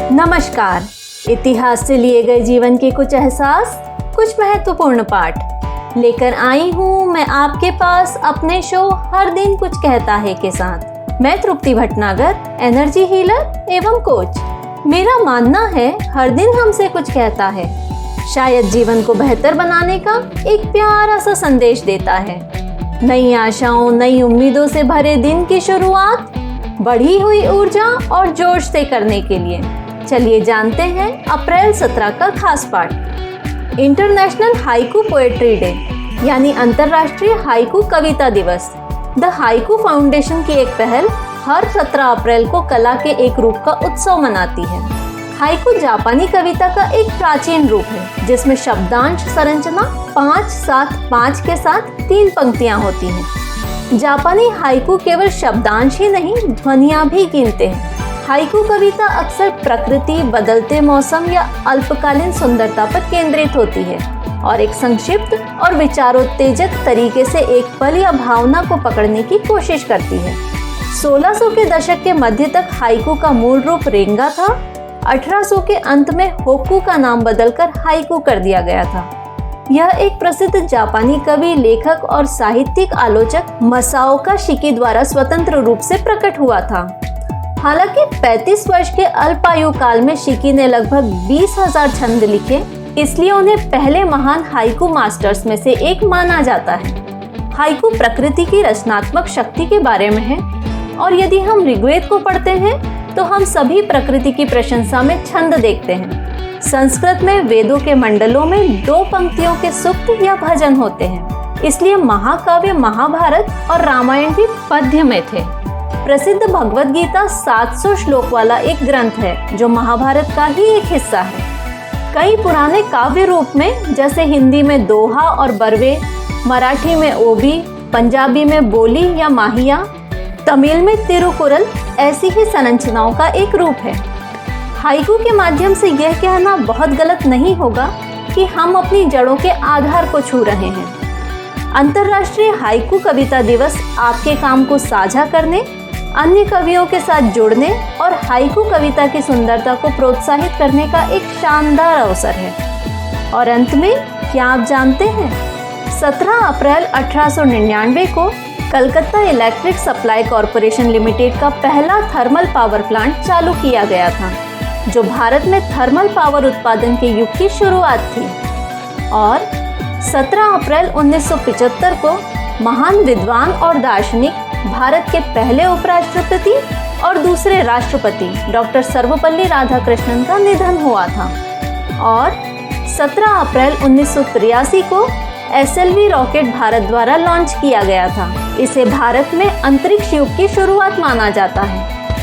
नमस्कार। इतिहास से लिए गए जीवन के कुछ एहसास, कुछ महत्वपूर्ण पाठ लेकर आई हूँ मैं आपके पास अपने शो हर दिन कुछ कहता है के साथ। मैं तृप्ति भटनागर, एनर्जी हीलर एवं कोच। मेरा मानना है हर दिन हमसे कुछ कहता है, शायद जीवन को बेहतर बनाने का एक प्यारा सा संदेश देता है। नई आशाओं, नई उम्मीदों से भरे दिन की शुरुआत बढ़ी हुई ऊर्जा और जोश से करने के लिए चलिए जानते हैं अप्रैल 17 का खास पाठ। इंटरनेशनल हाइकू पोएट्री डे यानी अंतर्राष्ट्रीय हाइकू कविता दिवस। द हाइकू फाउंडेशन की एक पहल हर 17 अप्रैल को कला के एक रूप का उत्सव मनाती है। हाइकू जापानी कविता का एक प्राचीन रूप है जिसमें शब्दांश संरचना 5-7-5 के साथ 3 पंक्तियां होती हैं। जापानी हाइकू केवल शब्दांश ही नहीं, ध्वनियां भी गिनते हैं। हाइकू कविता अक्सर प्रकृति, बदलते मौसम या अल्पकालीन सुंदरता पर केंद्रित होती है और एक संक्षिप्त और विचारोत्तेजक तरीके से एक पल या भावना को पकड़ने की कोशिश करती है। 1600 के दशक के मध्य तक हाइकू का मूल रूप रेंगा था। 1800 के अंत में होकू का नाम बदलकर हाइकू कर दिया गया था। यह एक प्रसिद्ध जापानी कवि, लेखक और साहित्यिक आलोचक मसाओका शिकी द्वारा स्वतंत्र रूप से प्रकट हुआ था। हालांकि 35 वर्ष के अल्पायु काल में शिकी ने लगभग 20,000 छंद लिखे, इसलिए उन्हें पहले महान हाइकू मास्टर्स में से एक माना जाता है। हाइकू प्रकृति की रचनात्मक शक्ति के बारे में है और यदि हम ऋग्वेद को पढ़ते हैं तो हम सभी प्रकृति की प्रशंसा में छंद देखते हैं। संस्कृत में वेदों के मंडलों में 2 पंक्तियों के सूक्त या भजन होते हैं, इसलिए महाकाव्य महाभारत और रामायण भी पद्य में थे। प्रसिद्ध भगवद गीता 700 श्लोक वाला एक ग्रंथ है जो महाभारत का ही एक हिस्सा है। कई पुराने काव्य रूप में जैसे हिंदी में दोहा और बरवे, मराठी में ओबी, पंजाबी में बोली या माहिया, तमिल में तिरुकुरल ऐसी ही संरचनाओं का एक रूप है। हाइकू के माध्यम से यह कहना बहुत गलत नहीं होगा कि हम अपनी जड़ों के आधार को छू रहे हैं। अंतर्राष्ट्रीय हाइकू कविता दिवस आपके काम को साझा करने, अन्य कवियों के साथ जुड़ने और हाइकू कविता की सुंदरता को प्रोत्साहित करने का एक शानदार अवसर है। और अंत में क्या आप जानते हैं, 17 अप्रैल 1899 को Calcutta electric supply corporation limited का पहला थर्मल पावर प्लांट चालू किया गया था, जो भारत में थर्मल पावर उत्पादन के युग की शुरुआत थी। और 17 अप्रैल 1975 को महान विद्वान और दार्शनिक, भारत के पहले उपराष्ट्रपति और दूसरे राष्ट्रपति डॉक्टर सर्वपल्ली राधाकृष्णन का निधन हुआ था। और 17 अप्रैल 1983 को SLV रॉकेट भारत द्वारा लॉन्च किया गया था। इसे भारत में अंतरिक्ष युग की शुरुआत माना जाता है।